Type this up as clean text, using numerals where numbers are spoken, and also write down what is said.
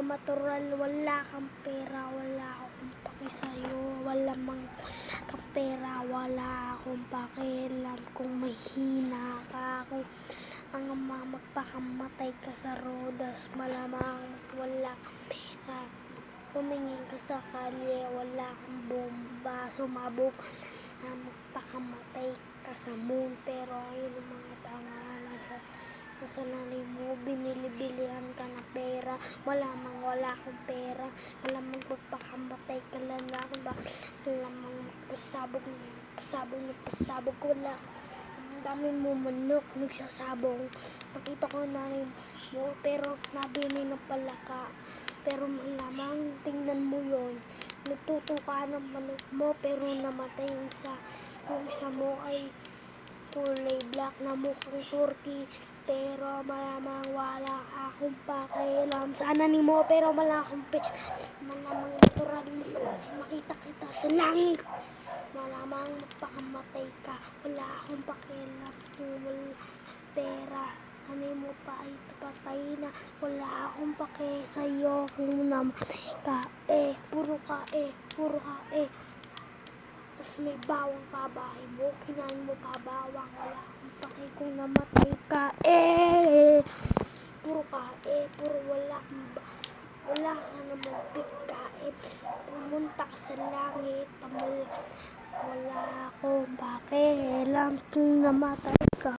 matural, wala kang pera, wala akong paki sa'yo, wala kang pera, wala akong pakialam kung mahina ka, kung ang magpakamatay ka sa rodas, malamang wala kang pera. Tumingin ka sa kalye, wala kang bomba, sumabog na magpakamatay ka sa moon, pero ayun ang mga tao nasa nanay mo, binili-bilihan ka na pera, malamang wala kang pera, malamang magpakamatay ka lalaki, malamang pasabog, wala. Ang dami mo manok, nagsasabong. Nakita ko nanay mo, pero nabini na pala ka. Pero malamang, tingnan mo yon. Nagtuto ka ng manok mo, pero namatay yung isa. Yung isa mo ay kulay black na mukhang turkey. Pero malamang wala akong pakialam. Sana ni mo, pero wala akong malamang natural makita kita sa langit. Malamang magpakamatay ka, wala akong pakialam kung wala pera. Ano mo pa ay patay na, wala akong pake sa'yo kung namatay ka, puro ka. Tas may bawang pa bahay mo, kinain mo pa bawang, wala akong pake kung namatay ka, puro ka, puro wala ka namang pagkain, pumunta ka sa langit, wala akong pakialam kung namatay ka.